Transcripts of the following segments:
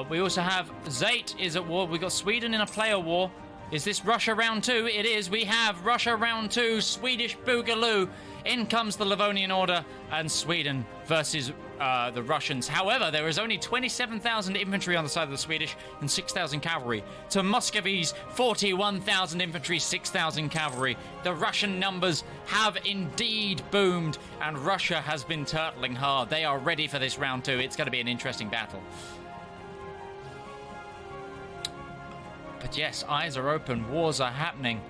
We also have Zate is at war. We got Sweden in a player war. Is this Russia round 2? It is. We have Russia round 2, Swedish Boogaloo. In comes the Livonian Order and Sweden versus the Russians. However, there is only 27,000 infantry on the side of the Swedish and 6,000 cavalry to Muscovy's 41,000 infantry, 6,000 cavalry. The Russian numbers have indeed boomed, and Russia has been turtling hard. They are ready for this round 2. It's going to be an interesting battle. But yes, eyes are open. Wars are happening.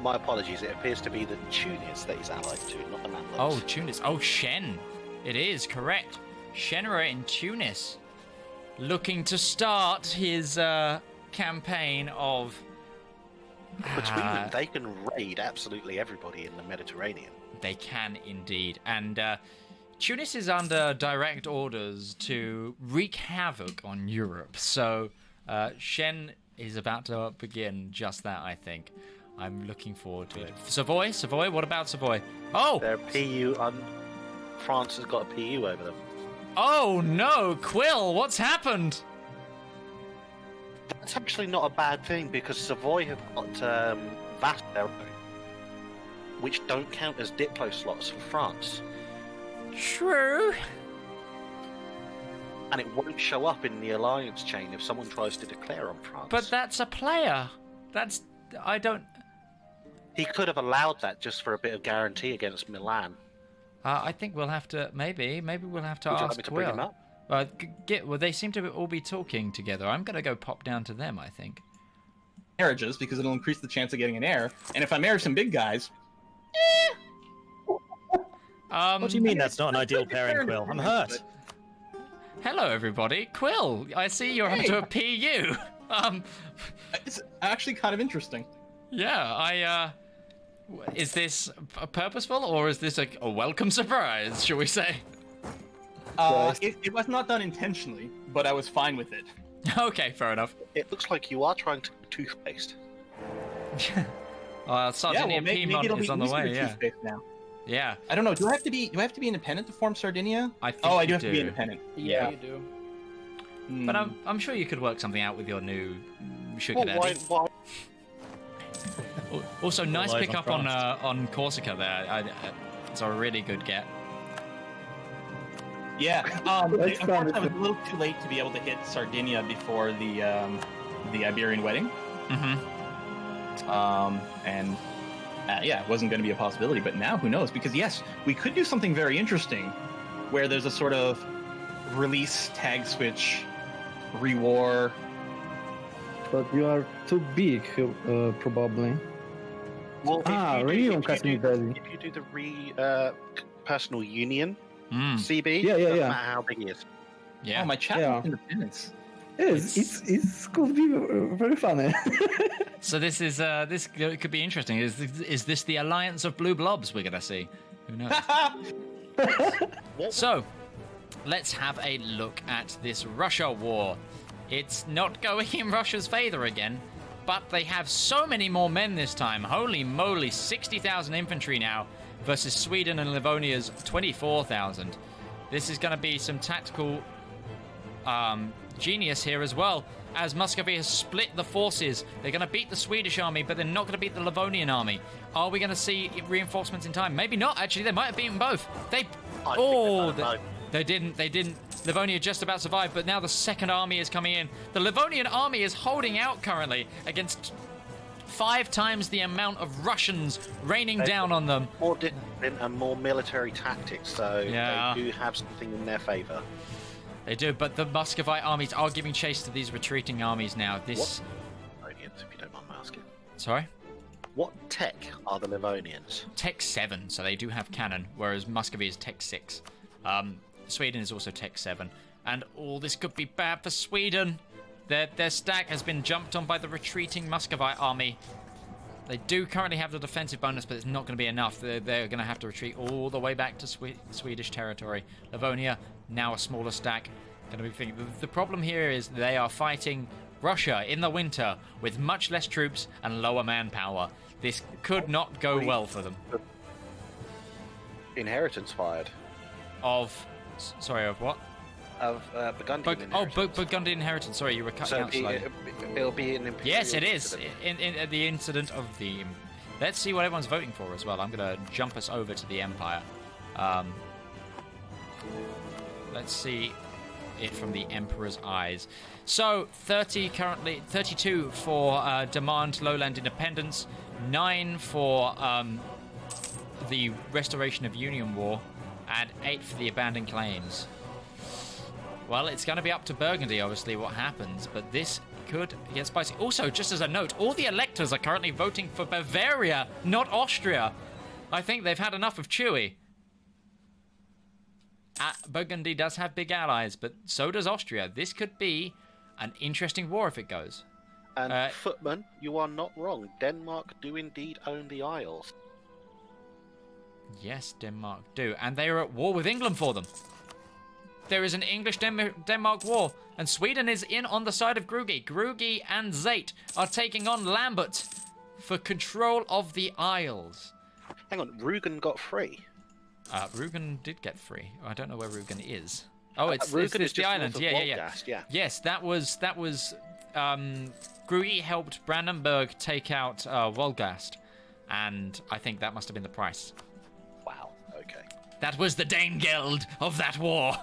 My apologies. It appears to be the Tunis that he's allied to, not the Mamluks. Oh, Tunis. Oh, Shen. It is, correct. Shenra in Tunis. Looking to start his campaign of... Between them, they can raid absolutely everybody in the Mediterranean. They can indeed. And Tunis is under direct orders to wreak havoc on Europe. So Shen is about to begin just that, I think. I'm looking forward to it. Savoy? What about Savoy? Oh! They're PU France has got a PU over them. Oh no, Quill, what's happened? That's actually not a bad thing because Savoy have got Vassal, which don't count as Diplo slots for France. True. And it won't show up in the alliance chain if someone tries to declare on France. But that's a player. I don't... He could have allowed that just for a bit of guarantee against Milan. I think we'll have to... Maybe we'll have to Would ask you like me to bring him Will. up? Well, they seem to all be talking together. I'm going to go pop down to them, I think. Marriages, because it'll increase the chance of getting an heir. And if I marry some big guys... What do you mean that's not an ideal pairing, Quill? I'm hurt. Hello, everybody. Quill, I see you're up to a PU. It's actually kind of interesting. Yeah, is this purposeful, or is this a welcome surprise, shall we say? It was not done intentionally, but I was fine with it. Okay, fair enough. It looks like you are trying to do toothpaste. Sardinia Piedmont is on the way, yeah. Now. Yeah. I don't know, do I have to be independent to form Sardinia? I think I do have to be independent. Yeah, you do. But I'm sure you could work something out with your new sugar daddy. Why? Also, nice Lies pick up on on Corsica there. It's a really good get. Yeah, unfortunately, I was a little too late to be able to hit Sardinia before the Iberian wedding. And it wasn't going to be a possibility. But now, who knows? Because yes, we could do something very interesting, where there's a sort of release tag switch, rewar. But you are too big, probably. Well, if you do the personal union CB, yeah. doesn't matter how big he is. Yeah. Oh, my chat independence. It could be very funny. So this is this could be interesting. Is this the alliance of blue blobs we're gonna see? Who knows? So, let's have a look at this Russia war. It's not going in Russia's favor again, but they have so many more men this time. Holy moly, 60,000 infantry now versus Sweden and Livonia's 24,000. This is going to be some tactical genius here as well, as Muscovy has split the forces. They're going to beat the Swedish army, but they're not going to beat the Livonian army. Are we going to see reinforcements in time? Maybe not, actually. They might have beaten both. They didn't. Livonia just about survived, but now the second army is coming in. The Livonian army is holding out currently against 5 times the amount of Russians raining down on them. More discipline and more military tactics, so they do have something in their favour. They do, but the Muscovite armies are giving chase to these retreating armies now. What Livonians, if you don't mind my asking? Sorry? What tech are the Livonians? Tech 7, so they do have cannon, whereas Muscovy is Tech 6. Sweden is also Tech 7. And this could be bad for Sweden. Their stack has been jumped on by the retreating Muscovite army. They do currently have the defensive bonus, but it's not going to be enough. They're going to have to retreat all the way back to Swedish territory. Livonia, now a smaller stack. The problem here is they are fighting Russia in the winter with much less troops and lower manpower. This could not go well for them. Inheritance fired. Of what? Burgundian inheritance. Burgundian inheritance. Sorry, you were cutting out slightly. It'll be an imperial. Yes, it is. incident. In the incident of the... Let's see what everyone's voting for as well. I'm going to jump us over to the Empire. Let's see it from the Emperor's eyes. So, 32 for demand lowland independence, 9 for the restoration of Union War, and 8 for the abandoned claims. Well, it's going to be up to Burgundy, obviously, what happens, but this could get spicy. Also, just as a note, all the electors are currently voting for Bavaria, not Austria. I think they've had enough of Chewy. Burgundy does have big allies, but so does Austria. This could be an interesting war if it goes. And Footman, you are not wrong. Denmark do indeed own the Isles. Yes, Denmark do. And they are at war with England for them. There is an English-Denmark war, and Sweden is in on the side of Grugi. Grugi and Zate are taking on Lambert for control of the Isles. Hang on, Rugen got free. Rugen did get free. I don't know where Rugen is. Oh, it's Rugen the island. Yeah. Yeah. Yes, that was Grugi helped Brandenburg take out Wolgast, and I think that must have been the price. Wow. Okay. That was the Danegeld of that war.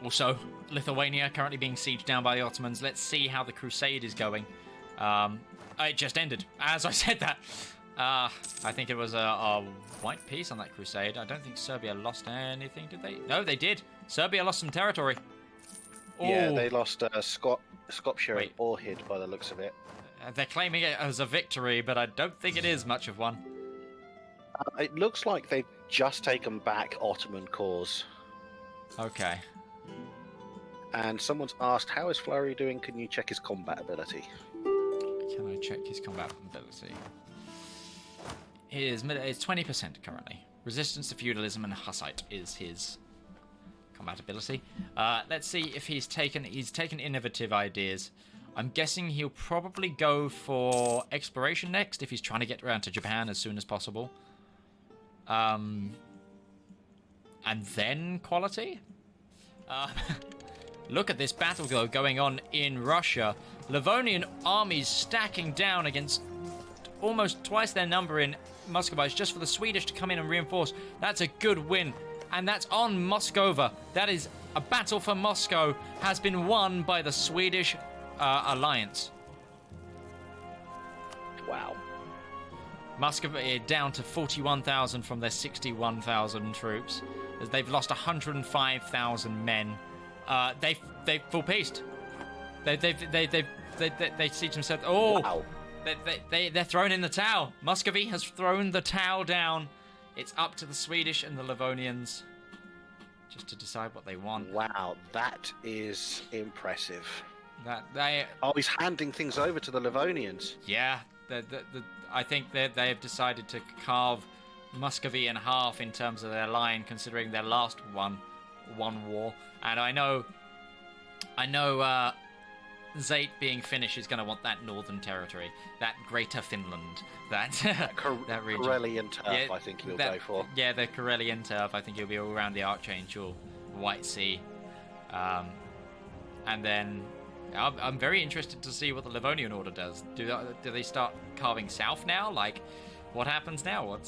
Also, Lithuania currently being sieged down by the Ottomans. Let's see how the crusade is going. It just ended. As I said that, I think it was a white peace on that crusade. I don't think Serbia lost anything, did they? No, they did. Serbia lost some territory. Yeah, Ooh. they lost Skopje and Orhid by the looks of it. They're claiming it as a victory, but I don't think it is much of one. It looks like they've just taken back Ottoman cause. Okay. And someone's asked, how is Flurry doing? Can you check his combat ability? Can I check his combat ability? It's 20% currently. Resistance to feudalism and Hussite is his combat ability. Let's see if he's taken innovative ideas. I'm guessing he'll probably go for exploration next if he's trying to get around to Japan as soon as possible. And then quality? Look at this battle going on in Russia. Livonian armies stacking down against almost twice their number in Muscovy just for the Swedish to come in and reinforce. That's a good win. And that's on Moskova. That is a battle for Moscow has been won by the Swedish alliance. Wow. Muscovy down to 41,000 from their 61,000 troops. As they've lost 105,000 men. They've full paced. They siege themselves. Oh, wow. They're thrown in the towel. Muscovy has thrown the towel down. It's up to the Swedish and the Livonians just to decide what they want. Wow, that is impressive. They he's handing things over to the Livonians. Yeah, I think they have decided to carve Muscovy in half in terms of their line, considering their last one war. And I know Zate being Finnish is going to want that northern territory, that Greater Finland, that region. Karelian turf, I think he'll go for. Yeah, the Karelian turf. I think he'll be all around the Archangel, White Sea, and then I'm very interested to see what the Livonian Order does. Do they start carving south now? Like, what happens now?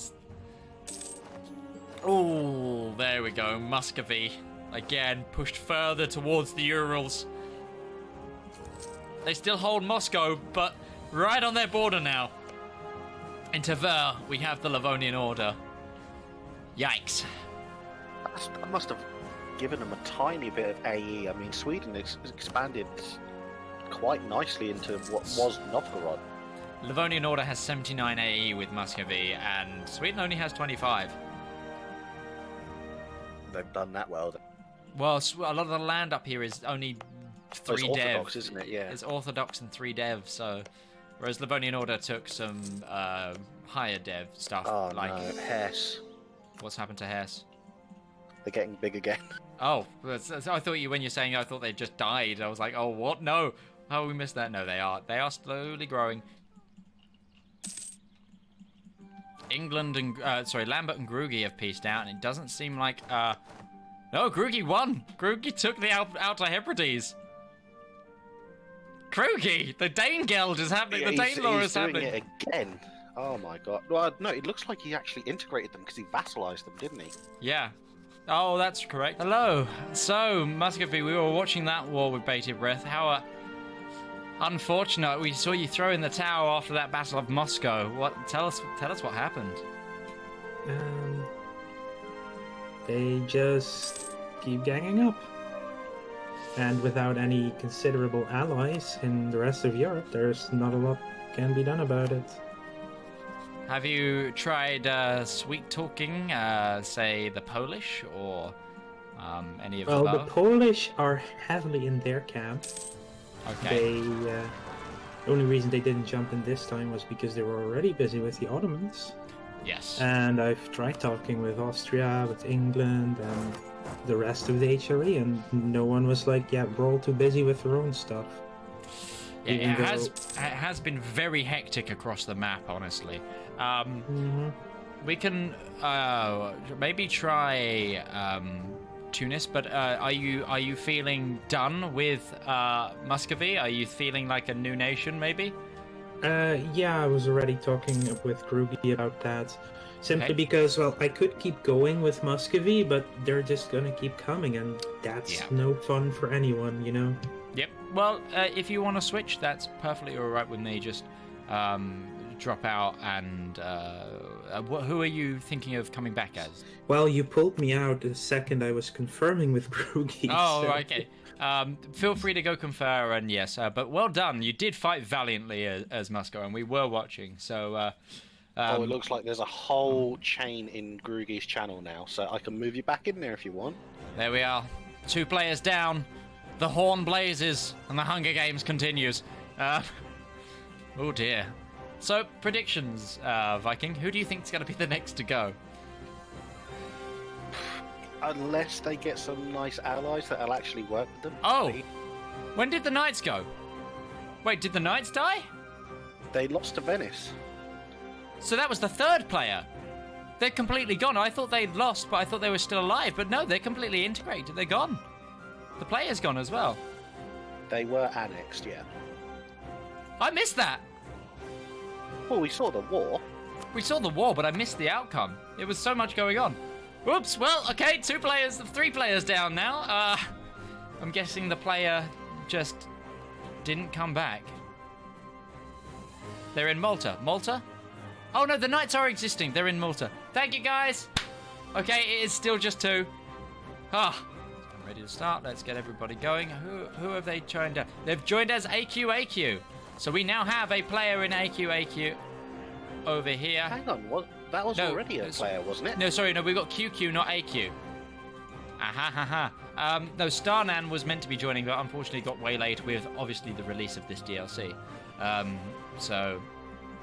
Oh, there we go. Muscovy again pushed further towards the Urals. They still hold Moscow, but right on their border now. In Tver, we have the Livonian Order. Yikes. That must have given them a tiny bit of AE. I mean, Sweden expanded quite nicely into what was Novgorod. Livonian Order has 79 AE with Muscovy, and Sweden only has 25. They've done that well. Well, a lot of the land up here is only 3 dev. It's Orthodox, isn't it? Yeah. It's Orthodox and 3 dev, so... Whereas Livonian Order took some higher dev stuff. Oh, like no. Hess. What's happened to Hess? They're getting big again. Oh, I thought when you're saying I thought they just died, I was like, oh, what? No. Oh, we missed that. No, they are. They are slowly growing. England and... Lambert and Grugi have pieced out, and it doesn't seem like... No, Krugi won. Krugi took the Outer Hebrides. Krugi, the Dane Geld is happening. Yeah, the Dane law is doing happening. it again. Oh my god. Well, no, it looks like he actually integrated them because he vassalized them, didn't he? Yeah. Oh, that's correct. Hello. So, Muscovy, we were watching that war with bated breath. How unfortunate. We saw you throw in the towel after that Battle of Moscow. Tell us what happened. They just keep ganging up. And without any considerable allies in the rest of Europe, there's not a lot can be done about it. Have you tried sweet talking, say, the Polish or any of Well, the the Polish are heavily in their camp. Okay. The only reason they didn't jump in this time was because they were already busy with the Ottomans. Yes. And I've tried talking with Austria, with England, and the rest of the HRE, and no one was like, yeah, we're all too busy with their own stuff. Yeah, it has been very hectic across the map, honestly. We can maybe try Tunis, but are you feeling done with Muscovy? Are you feeling like a new nation, maybe? Yeah, I was already talking with Krugi about that. Simply because, well, I could keep going with Muscovy, but they're just gonna keep coming, and that's no fun for anyone, you know? Yep. Well, if you want to switch, that's perfectly all right with me. Just drop out and... who are you thinking of coming back as? Well, you pulled me out the second I was confirming with Krugi. Oh, so... okay. Feel free to go confer, and yes, but well done. You did fight valiantly as Musco, and we were watching, so... it looks like there's a whole chain in Grugi's channel now, so I can move you back in there if you want. There we are. 2 players down. The horn blazes, and the Hunger Games continues. Oh dear. So, predictions, Viking. Who do you think is going to be the next to go? Unless they get some nice allies that'll actually work with them. Oh! When did the Knights go? Wait, did the Knights die? They lost to Venice. So that was the 3rd player. They're completely gone. I thought they'd lost, but I thought they were still alive. But no, they're completely integrated. They're gone. The player's gone as well. They were annexed, yeah. I missed that. Well, we saw the war. We saw the war, but I missed the outcome. It was so much going on. Whoops. Well, okay, 3 players down now. I'm guessing the player just didn't come back. They're in Malta. Malta? Oh no, the Knights are existing. They're in Malta. Thank you, guys. Okay, it is still just 2. I'm ready to start. Let's get everybody going. Who have they joined? They've joined as AQAQ. So we now have a player in AQAQ over here. Hang on, that was already a player, wasn't it? No, sorry, no, we got QQ, not AQ. No, Starnan was meant to be joining, but unfortunately got waylaid with, obviously, the release of this DLC. So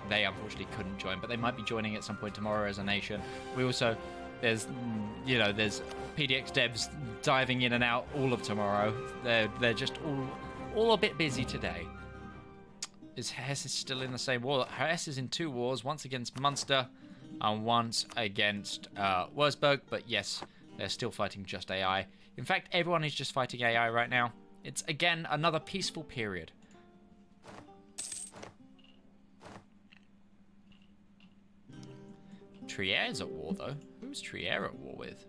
they unfortunately couldn't join, but they might be joining at some point tomorrow as a nation. We also, there's PDX devs diving in and out all of tomorrow. They're just all a bit busy today. Hess is still in the same war. Hess is in 2 wars, once against Munster and once against Wurzburg, but yes, they're still fighting just AI. In fact, everyone is just fighting AI right now. It's, again, another peaceful period. Trier is at war, though. Who's Trier at war with?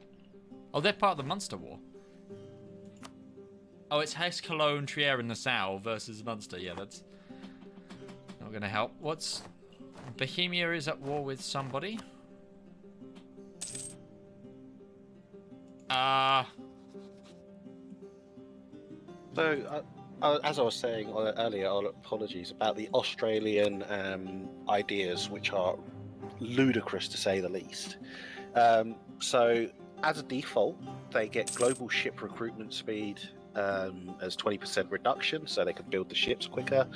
Oh, they're part of the Munster War. Oh, it's Hesse, Cologne, Trier, and Nassau versus Munster. Yeah, that's not going to help. Bohemia is at war with somebody. So, as I was saying earlier, apologies about the Australian ideas, which are ludicrous to say the least. So, as a default, they get global ship recruitment speed as 20% reduction, so they can build the ships quicker,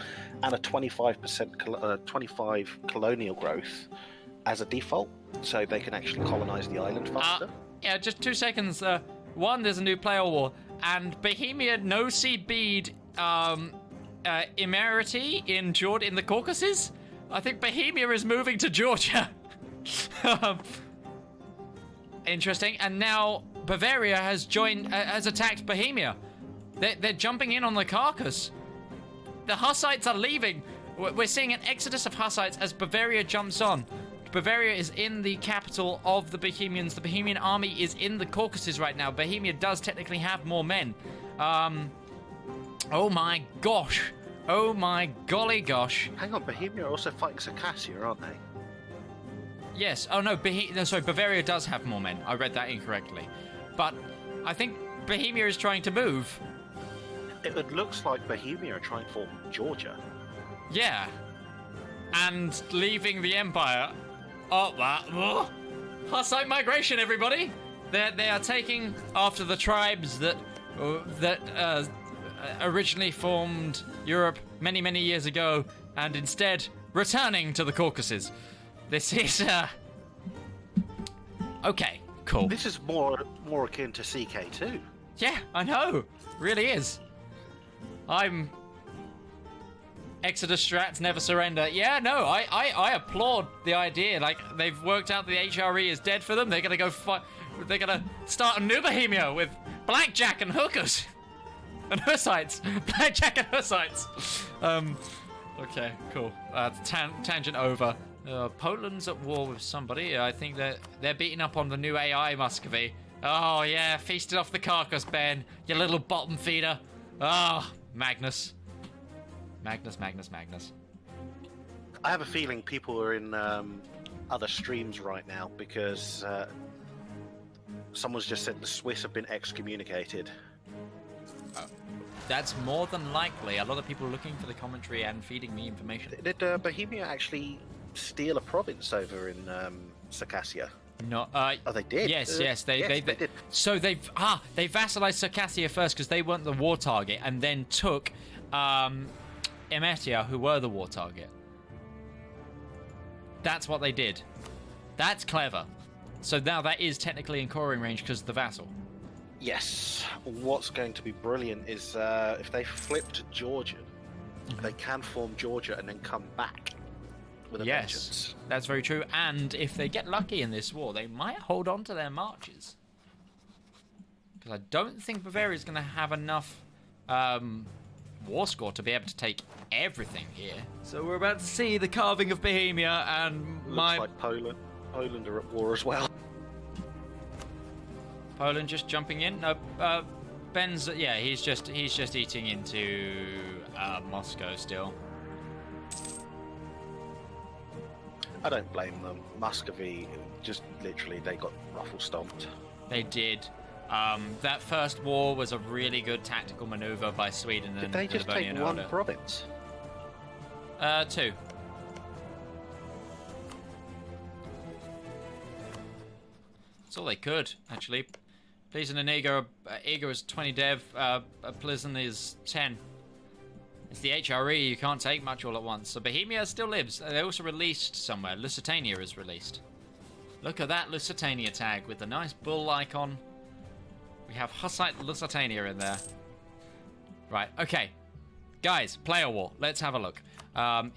and a 25% colonial growth as a default, so they can actually colonize the island faster. Yeah, just 2 seconds. One, there's a new player war, and Bohemia no see bead emirati in the Caucasus. I think Bohemia is moving to Georgia. Interesting. And now Bavaria has has attacked Bohemia. They're jumping in on the Caucasus. The Hussites are leaving. We're seeing an exodus of Hussites as Bavaria jumps on. Bavaria is in the capital of the Bohemians. The Bohemian army is in the Caucasus right now. Bohemia does technically have more men. Oh my gosh. Oh my golly gosh. Hang on, Bohemia are also fighting Circassia, aren't they? Yes. Oh no, sorry, Bavaria does have more men. I read that incorrectly. But I think Bohemia is trying to move. It looks like Bohemia are trying to form Georgia. Yeah. And leaving the Empire. Oh, Hussite migration, everybody! They are taking after the tribes that originally formed Europe many, many years ago, and instead returning to the Caucasus. This is okay, cool. This is more akin to CK2. Yeah, I know. Really is. I'm Exodus strats never surrender. Yeah, no, I applaud the idea. Like, they've worked out the HRE is dead for them. They're gonna go fight. They're gonna start a new Bohemia with blackjack and hookers and Hussites. Blackjack and Hussites. Okay, cool. Tangent over. Poland's at war with somebody. I think they're beating up on the new AI Muscovy. Oh yeah, feasted off the carcass, Ben. You little bottom feeder. Oh, Magnus. Magnus. I have a feeling people are in other streams right now because someone's just said the Swiss have been excommunicated. That's more than likely. A lot of people are looking for the commentary and feeding me information. Did Bohemia actually steal a province over in Circassia? No. Oh, they did. Yes, they did. So they vassalized Circassia first because they weren't the war target, and then took Emetia, who were the war target. That's what they did. That's clever. So now that is technically in coring range because of the vassal. Yes. What's going to be brilliant is if they flipped Georgia, they can form Georgia and then come back with a vengeance. That's very true. And if they get lucky in this war, they might hold on to their marches. Because I don't think Bavaria is going to have enough war score to be able to take everything here. So we're about to see the carving of Bohemia, and Looks like Poland are at war as well. Poland just jumping in. No, Ben's he's just eating into Moscow still. I don't blame them. Muscovy, just literally, they got ruffle stomped. They did. That first war was a really good tactical maneuver by Sweden. Did they just take one province? 2. That's all they could, actually. Pleasant and Eager is 20 dev, Pleasant is 10. It's the HRE, you can't take much all at once. So Bohemia still lives. They also released somewhere. Lusitania is released. Look at that Lusitania tag with the nice bull icon. We have Hussite Lusitania in there. Right, okay. Guys, player war. Let's have a look.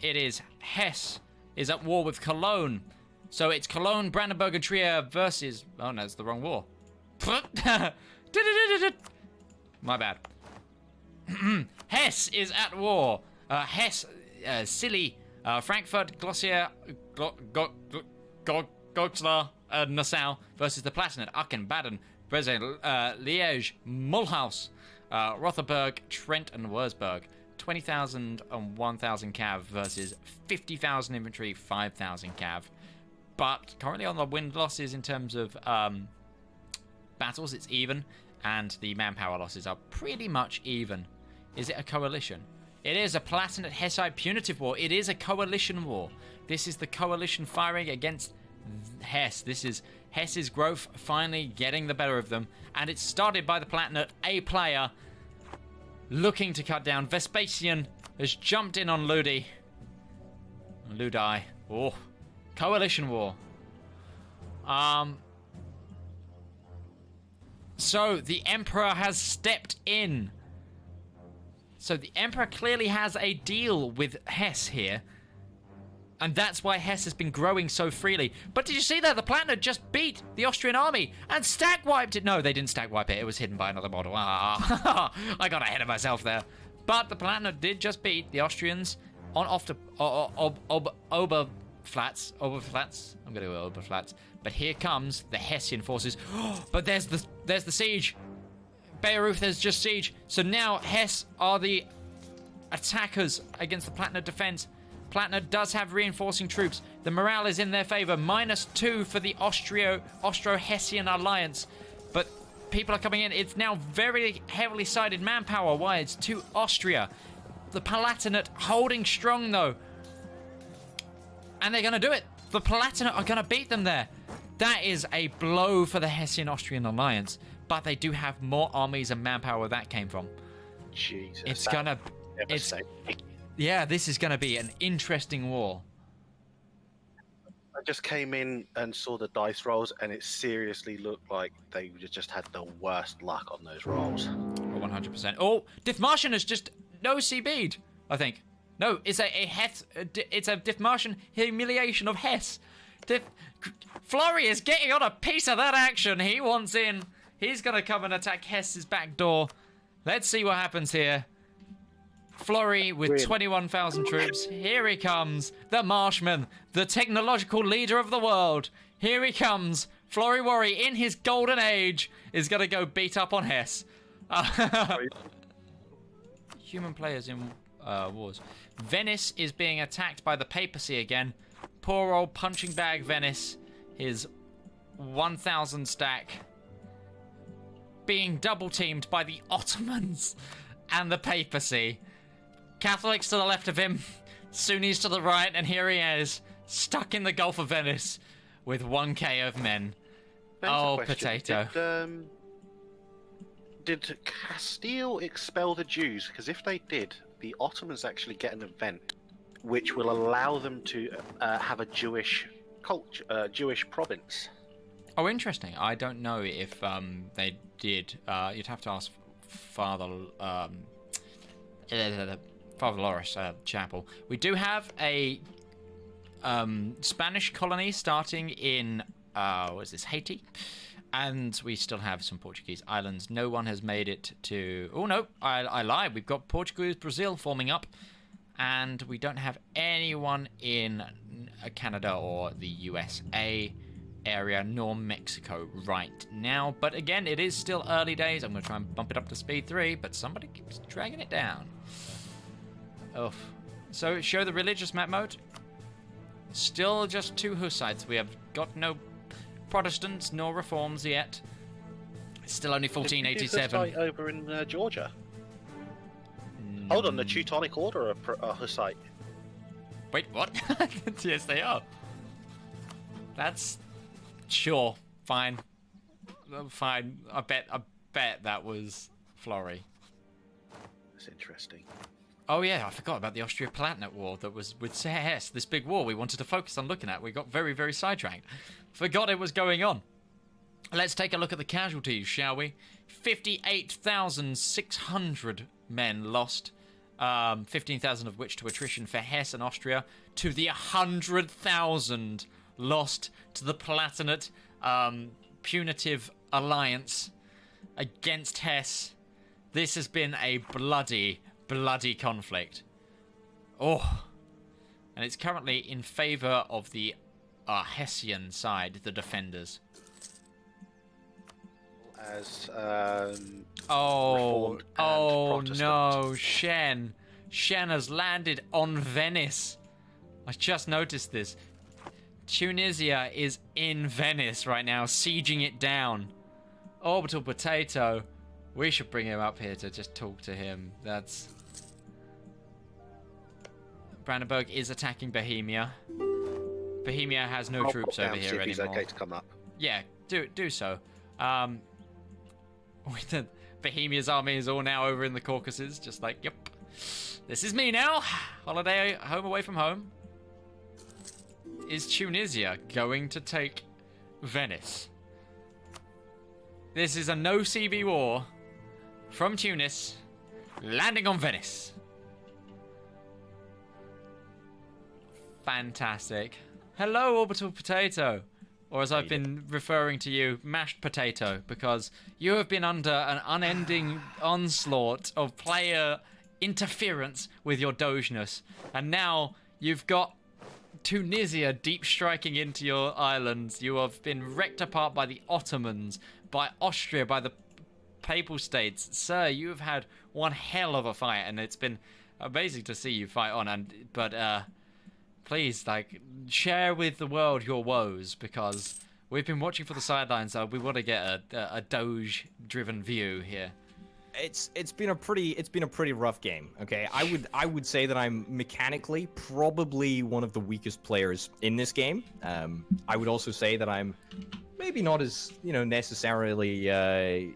It is Hesse is at war with Cologne. So it's Cologne, Brandenburg, and Trier versus... Oh, no, it's the wrong war. My bad. Hesse is at war. Hesse, Silly, Frankfurt, Glossier, Goslar, Nassau versus the Palatinate, Aachen, Baden, Brezin, Liège, Mulhouse, Rothenburg, Trent, and Wurzburg. 20,000 and 1,000 cav versus 50,000 infantry, 5,000 cav. But currently on the win losses in terms of battles, it's even, and the manpower losses are pretty much even. Is it a coalition? It is a Palatinate Hessite punitive war. It is a coalition war. This is the coalition firing against Hesse. This is Hesse's growth finally getting the better of them, and it's started by the Palatinate, a player looking to cut down. Vespasian has jumped in on Ludi. Oh, coalition war. So the Emperor has stepped in. So the Emperor clearly has a deal with Hesse here. And that's why Hesse has been growing so freely. But did you see that? The Palatinate just beat the Austrian army and stack wiped it. No, they didn't stack wipe it. It was hidden by another model. Ah, I got ahead of myself there. But the Palatinate did just beat the Austrians on Oberflats. Oberflats. I'm going to go Oberflats. But here comes the Hessian forces. But there's the siege. Bayreuth has just siege. So now Hesse are the attackers against the Palatinate defense. Palatinate does have reinforcing troops. The morale is in their favor. -2 for the Austro-Hessian alliance. But people are coming in. It's now very heavily sided manpower-wise to Austria. The Palatinate holding strong, though. And they're going to do it. The Palatinate are going to beat them there. That is a blow for the Hessian-Austrian alliance. But they do have more armies and manpower where that came from. Jesus. It's going to... Yeah, this is going to be an interesting war. I just came in and saw the dice rolls, and it seriously looked like they just had the worst luck on those rolls. 100%. Oh, Dithmarschen has just no CB'd, I think. No, it's it's a Dithmarschen humiliation of Hesse. Florey is getting on a piece of that action. He wants in. He's going to come and attack Hesse's back door. Let's see what happens here. Florey with 21,000 troops. Here he comes. The Marshman. The technological leader of the world. Here he comes. Florey Worry, in his golden age, is going to go beat up on Hesse. Human players in wars. Venice is being attacked by the papacy again. Poor old punching bag Venice. His 1,000 stack being double teamed by the Ottomans and the papacy. Catholics to the left of him, Sunnis to the right, and here he is, stuck in the Gulf of Venice with 1k of men. Potato. Did Castile expel the Jews? Because if they did, the Ottomans actually get an event which will allow them to have a Jewish culture, Jewish province. Oh, interesting. I don't know if they did. You'd have to ask Father Loris Chapel. We do have a Spanish colony starting in what is this, Haiti, and we still have some Portuguese islands. No one has made it to... Oh no, I lied. We've got Portuguese Brazil forming up, and we don't have anyone in Canada or the USA area, nor Mexico right now. But again, it is still early days. I'm going to try and bump it up to speed 3, but somebody keeps dragging it down. Oh, so show the religious map mode. Still just 2 Hussites. We have got no Protestants nor Reforms yet. It's still only 1487. Hussite over in Georgia. Hold on, the Teutonic Order are Hussite. Wait, what? Yes, they are. That's sure, fine. Fine. I bet that was Florey. That's interesting. Oh yeah, I forgot about the Austria-Palatinate war that was with Hesse, this big war we wanted to focus on looking at. We got very, very sidetracked. Forgot it was going on. Let's take a look at the casualties, shall we? 58,600 men lost. 15,000 of which to attrition for Hesse and Austria, to the 100,000 lost to the Palatinate punitive alliance against Hesse. This has been a bloody conflict. Oh, and it's currently in favor of the Hessian side, the defenders. As oh Protestant. No, Shen has landed on Venice. I just noticed this. Tunisia is in Venice right now, sieging it down. Orbital Potato. We should bring him up here to just talk to him. That's... Brandenburg is attacking Bohemia. Bohemia has no troops over here anymore. He's okay to come up. Yeah, do so. With the Bohemia's army is all now over in the Caucasus, just like, yep, this is me now. Holiday home away from home. Is Tunisia going to take Venice? This is a no CB war from Tunis, landing on Venice. fantastic. Hello, Orbital Potato. Or as I've been referring to you, Mashed Potato, because you have been under an unending onslaught of player interference with your Dogeness. And now you've got Tunisia deep striking into your islands. You have been wrecked apart by the Ottomans, by Austria, by the Papal States. Sir, you have had one hell of a fight, and it's been amazing to see you fight on. But please, like, share with the world your woes, because we've been watching for the sidelines, so we want to get a Doge-driven view here. It's been a pretty rough game. Okay, I would say that I'm mechanically probably one of the weakest players in this game. I would also say that I'm maybe not as necessarily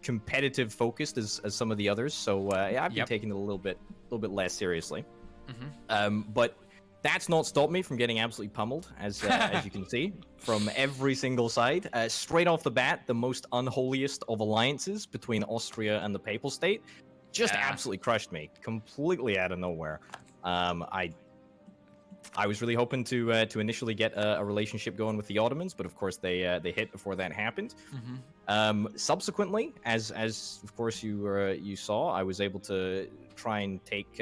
competitive focused as some of the others. So I've been taking it a little bit less seriously. But that's not stopped me from getting absolutely pummeled, as you can see, from every single side. Straight off the bat, the most unholiest of alliances between Austria and the Papal State just absolutely crushed me, completely out of nowhere. I was really hoping to initially get a relationship going with the Ottomans, but of course they hit before that happened. Subsequently, as of course you saw, I was able to try and take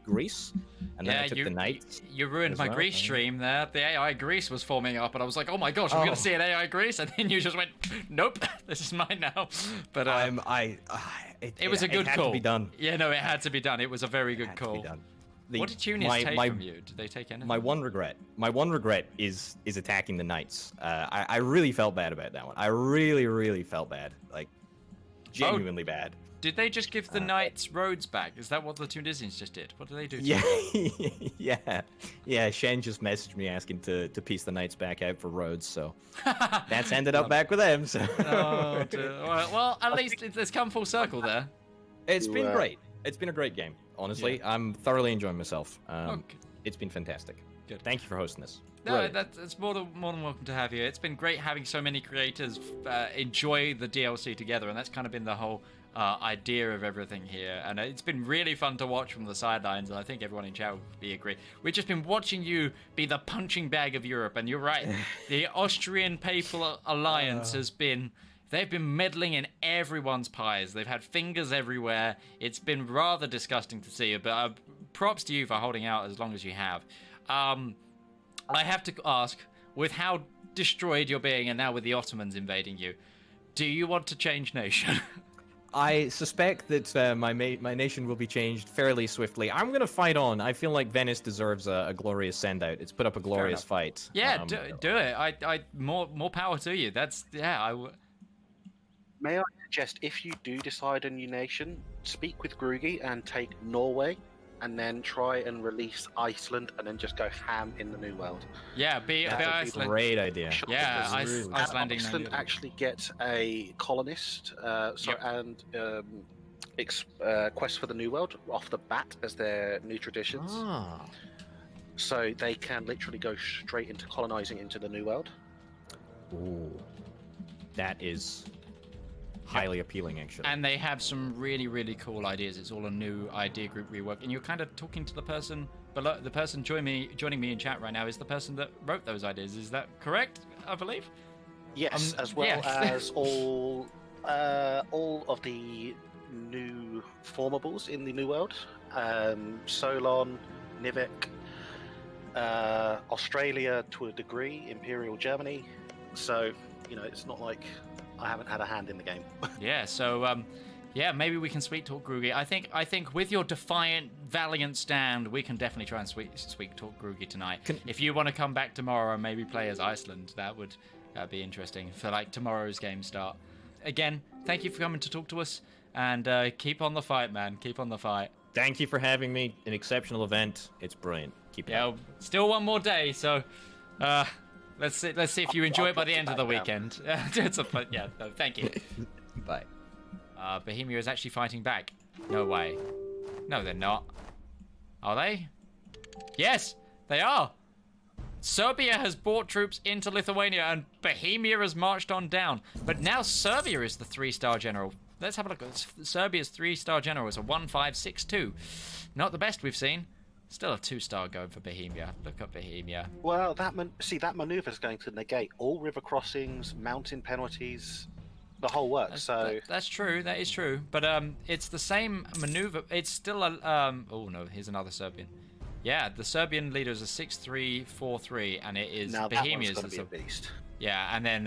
Greece, and then I took the Knights. You ruined my Greece stream there. The AI Greece was forming up, and I was like, oh my gosh, I'm gonna see an AI Greece, and then you just went, nope, this is mine now. But it was a good call. It had to be done. Yeah, no, it had to be done. It was a very good call. What did Tunis take from you? Did they take anything? My one regret is attacking the Knights. I really felt bad about that one. I really felt bad, like genuinely bad. Did they just give the Knights roads back? Is that what the Tunisians just did? What did they do? Yeah. Shen just messaged me asking to piece the Knights back out for roads, so that's ended up back with them. So. Oh, dear. Well, at least it's come full circle there. It's been great. It's been a great game. Honestly, I'm thoroughly enjoying myself. It's been fantastic. Good. Thank you for hosting this. No, that's more than welcome to have you. It's been great having so many creators enjoy the DLC together, and that's kind of been the whole idea of everything here. And it's been really fun to watch from the sidelines, and I think everyone in chat would be agree. We've just been watching you be the punching bag of Europe, and you're right. The Austrian Papal Alliance has been... They've been meddling in everyone's pies. They've had fingers everywhere. It's been rather disgusting to see, but props to you for holding out as long as you have. I have to ask, with how destroyed you're being, and now with the Ottomans invading you, do you want to change nation? I suspect that my nation will be changed fairly swiftly. I'm going to fight on. I feel like Venice deserves a glorious send-out. It's put up a glorious fight. Yeah, do it. More power to you. May I suggest, if you do decide a new nation, speak with Grugi and take Norway, and then try and release Iceland, and then just go ham in the New World. Yeah, be Iceland. Great idea. Yeah, Icelanding. Iceland actually get a colonist, and quest for the New World off the bat as their new traditions. So they can literally go straight into colonizing into the New World. Ooh, that is highly appealing, actually. And they have some really, really cool ideas. It's all a new idea group rework, and you're kind of talking to the person below. The person joining me in chat right now is the person that wrote those ideas. Is that correct? I believe. Yes, as well as all of the new formables in the New World. Solon, Nivek, Australia to a degree, Imperial Germany. So it's not like I haven't had a hand in the game. So maybe we can sweet talk Grugi. I think with your defiant, valiant stand, we can definitely try and sweet talk Grugi tonight. If you want to come back tomorrow and maybe play as Iceland, that'd be interesting for like tomorrow's game start. Again, thank you for coming to talk to us, and keep on the fight, man. Keep on the fight. Thank you for having me. An exceptional event. It's brilliant. Keep it up. Still one more day, so let's see if you enjoy it by the end of the weekend. Thank you. Bye. Bohemia is actually fighting back. No way. No, they're not. Are they? Yes, they are. Serbia has brought troops into Lithuania, and Bohemia has marched on down. But now Serbia is the 3-star general. Let's have a look. Serbia's 3-star general is a 1562. Not the best we've seen. Still a 2-star going for Bohemia. Look at Bohemia. Well, that maneuver is going to negate all river crossings, mountain penalties, the whole works. That's true. That is true. But it's the same maneuver. It's still a oh no, here's another Serbian. Yeah, the Serbian leader is a 6-3-4-3, and it is now Bohemia's. That one's gonna be a beast. Yeah, and then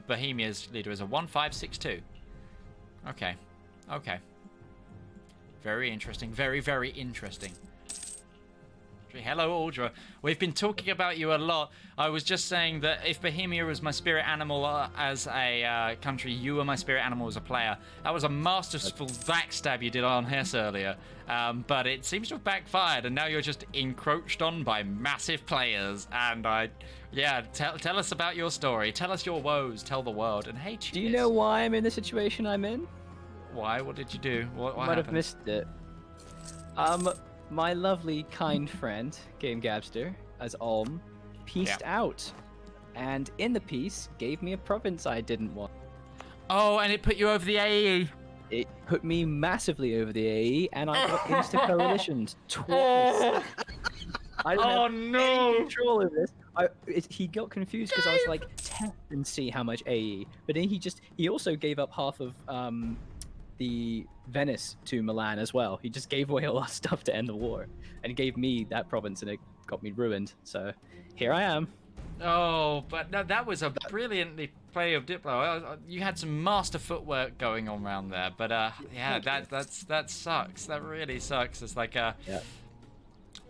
Bohemia's leader is a 1-5-6-2. Okay. Very interesting. Very, very interesting. Hello, Aldra. We've been talking about you a lot. I was just saying that if Bohemia was my spirit animal as a country, you were my spirit animal as a player. That was a masterful backstab you did on Hess earlier. But it seems to have backfired, and now you're just encroached on by massive players. And tell us about your story. Tell us your woes. Tell the world. And hey, cheers. Do you know why I'm in the situation I'm in? Why? What did you do? What might have missed it. My lovely, kind friend, Game Gabster, as Olm, pieced out. And in the piece, gave me a province I didn't want. Oh, and it put you over the AE. It put me massively over the AE, and I got insta-coalitions twice. I didn't have any control over this. He got confused because I was like, test and see how much AE. But then he also gave up half of the Venice to Milan as well. He just gave away a lot of stuff to end the war, and he gave me that province, and it got me ruined. So here I am. Oh, but no, that was a brilliantly play of Diplo. You had some master footwork going on around there, but yeah, that sucks. That really sucks. It's like yeah.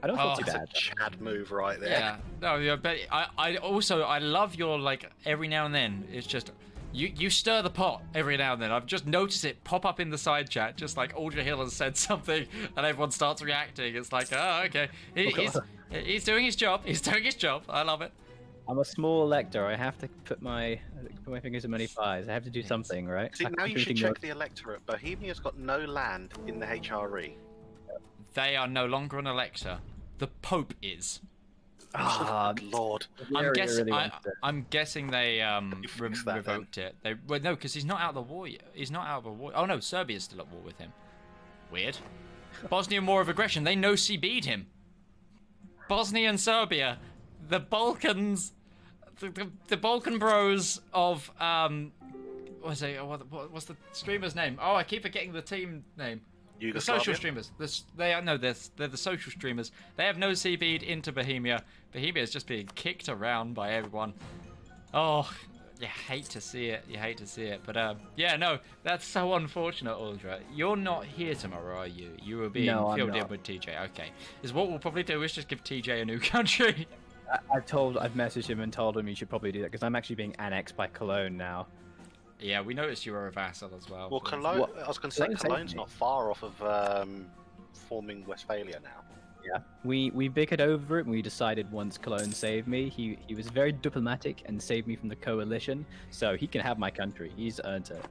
I don't feel too That's bad. a Chad move right there. Yeah, no, yeah, but I love your like every now and then. It's just. You stir the pot every now and then. I've just noticed it pop up in the side chat, just like Aldra Hill has said something, and everyone starts reacting. It's like, oh, okay. He's doing his job. He's doing his job. I love it. I'm a small elector. I have to put my fingers in many pies. I have to do something, right? See, now you should check the electorate. Bohemia's got no land in the HRE. They are no longer an elector. The Pope is. Oh, Lord. I'm guessing they revoked it. No, because he's not out of the war yet. He's not out of the war. Oh no, Serbia's still at war with him. Weird. Bosnian War of Aggression. They no-CB'd him. Bosnia and Serbia, the Balkans, the Balkan Bros of what's the streamer's name? Oh, I keep forgetting the team name. The social streamers. They're the social streamers. They have no CB'd into Bohemia. Bohemia is just being kicked around by everyone. Oh, you hate to see it. But yeah, no, that's so unfortunate, Aldra. You're not here tomorrow, are you? You were being filled in with TJ. Okay. Is what we'll probably do is just give TJ a new country. I've messaged him and told him he should probably do that because I'm actually being annexed by Cologne now. Yeah, we noticed you were a vassal as well. Well, Cologne, I was going to say, Cologne's not far off of forming Westphalia now. Yeah, we bickered over it, and we decided once Cologne saved me, he was very diplomatic and saved me from the coalition, so he can have my country. He's earned it.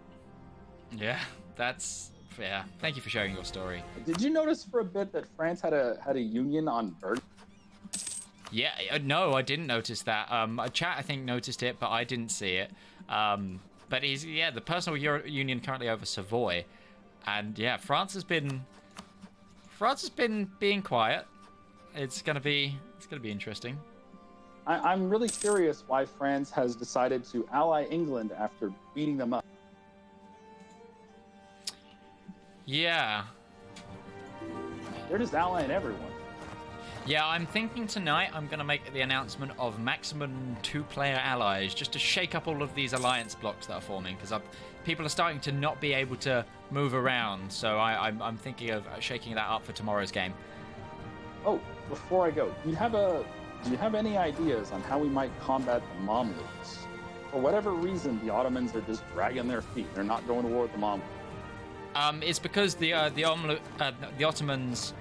Yeah, that's fair. Thank you for sharing your story. Did you notice for a bit that France had a union on birth? Yeah, no, I didn't notice that. Chat, I think, noticed it, but I didn't see it. But the personal union currently over Savoy, and yeah, France has been being quiet. It's gonna be interesting. I'm really curious why France has decided to ally England after beating them up. Yeah. They're just allying everyone. Yeah, I'm thinking tonight I'm going to make the announcement of maximum 2-player allies just to shake up all of these alliance blocks that are forming, because people are starting to not be able to move around, so I'm thinking of shaking that up for tomorrow's game. Oh, before I go, do you have any ideas on how we might combat the Mamluks? For whatever reason, the Ottomans are just dragging their feet. They're not going to war with the Mamluks. It's because the Ottomans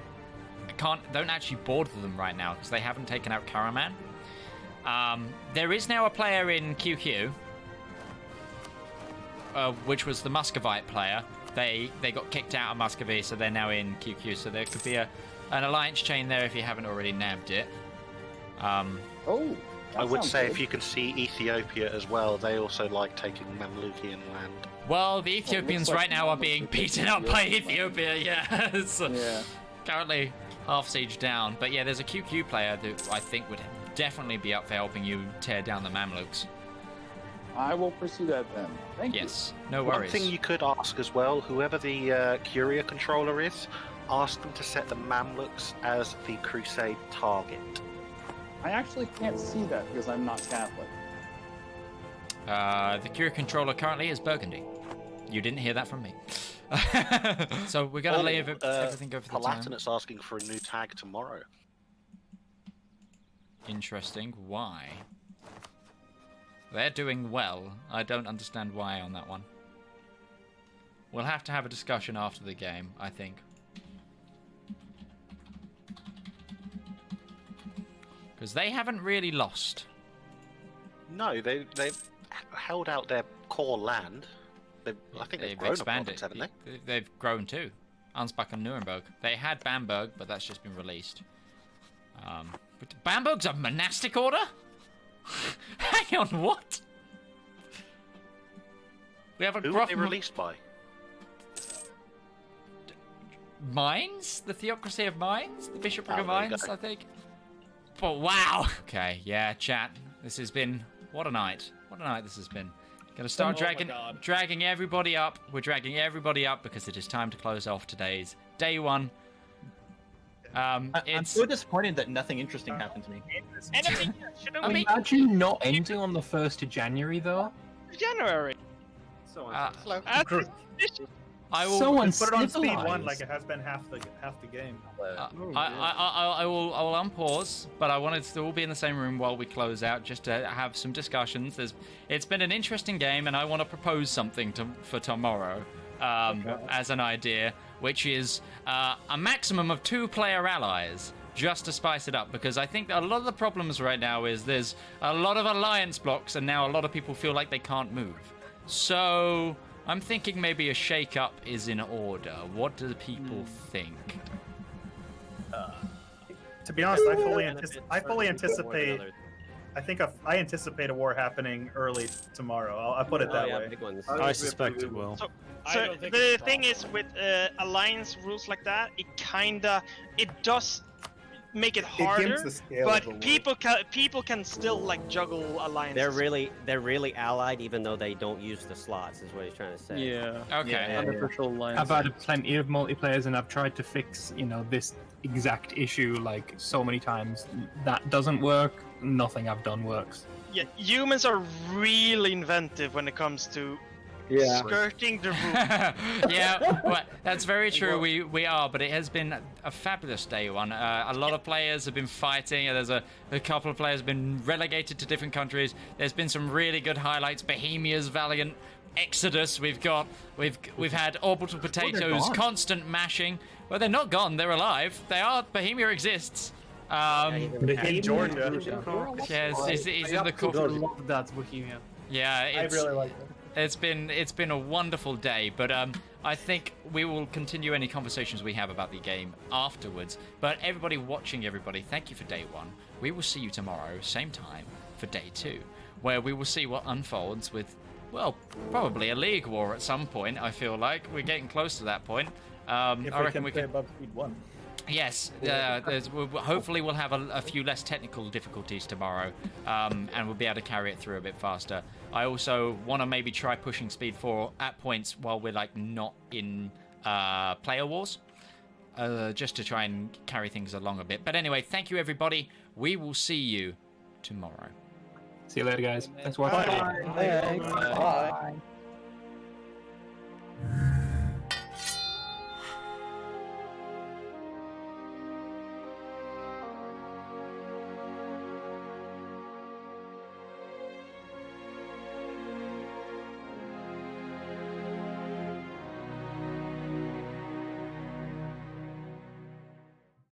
don't actually border them right now because they haven't taken out Karaman. There is now a player in QQ, which was the Muscovite player. They got kicked out of Muscovy, so they're now in QQ. So there could be an alliance chain there if you haven't already nabbed it. I would say if you can see Ethiopia as well, they also like taking Mamlukian land. Well, the Ethiopians right now are being beaten up by Ethiopia. Yeah. Yeah. currently half siege down. But yeah, there's a QQ player that I think would definitely be up for helping you tear down the Mamluks. I will pursue that then. Thank you. Yes, no One worries. thing you could ask as well, whoever the courier controller is, ask them to set the Mamluks as the Crusade target. I actually can't see that because I'm not Catholic. The Cure controller currently is Burgundy. You didn't hear that from me. So we're going to leave everything go for the time. Palatinate asking for a new tag tomorrow. Interesting. Why? They're doing well. I don't understand why on that one. We'll have to have a discussion after the game, I think. Because they haven't really lost. No, they've held out their core land. I think they've grown expanded. a province, haven't they? They've grown too. Ansbach and Nuremberg. They had Bamberg, but that's just been released. But Bamberg's a monastic order? Hang on, what? We have a Who were they released by? Mines? The Theocracy of Mines? The Bishopric of there you Mines, go. I think. But wow! Okay, yeah, chat. This has been... What a night. What a night this has been. Gonna start dragging everybody up. We're dragging everybody up because it is time to close off today's day one. I'm so disappointed that nothing interesting happened to me. Imagine not ending on the 1st of January, though. January. I will Someone put it on speed 1 like it has been half the game. I will unpause, but I wanted to all be in the same room while we close out, just to have some discussions. It's been an interesting game, and I want to propose something for tomorrow as an idea, which is a maximum of 2-player allies, just to spice it up, because I think a lot of the problems right now is there's a lot of alliance blocks, and now a lot of people feel like they can't move. So I'm thinking maybe a shake-up is in order. What do people think? To be honest, I fully anticipate. I anticipate a war happening early tomorrow. I'll put it that way. I suspect it will. So the thing is, with alliance rules like that, it does make it harder, but people can still like juggle alliances. They're really allied, even though they don't use the slots. Is what he's trying to say. Yeah. Okay. Unofficial alliance. I've had plenty of multiplayers, and I've tried to fix, this exact issue like so many times. That doesn't work. Nothing I've done works. Yeah, humans are really inventive when it comes to skirting the rule. Yeah, well, that's very true. We are, but it has been a fabulous day one. A lot of players have been fighting. There's a couple of players have been relegated to different countries. There's been some really good highlights. Bohemia's valiant exodus. We've had orbital potatoes, constant mashing. Well, they're not gone. They're alive. They are. Bohemia exists. In Georgia. Yeah, he's in the court. I love that Bohemia. Yeah, I really like it. It's been a wonderful day, but I think we will continue any conversations we have about the game afterwards. But everybody watching, thank you for day one. We will see you tomorrow, same time, for day 2, where we will see what unfolds with, well, probably a league war at some point. I feel like we're getting close to that point. I reckon we can above speed 1. Yes, hopefully we'll have a few less technical difficulties tomorrow, and we'll be able to carry it through a bit faster. I also want to maybe try pushing speed 4 at points while we're not in player wars, just to try and carry things along a bit. But anyway, thank you everybody. We will see you tomorrow. See you later, guys. Thanks for watching. Bye.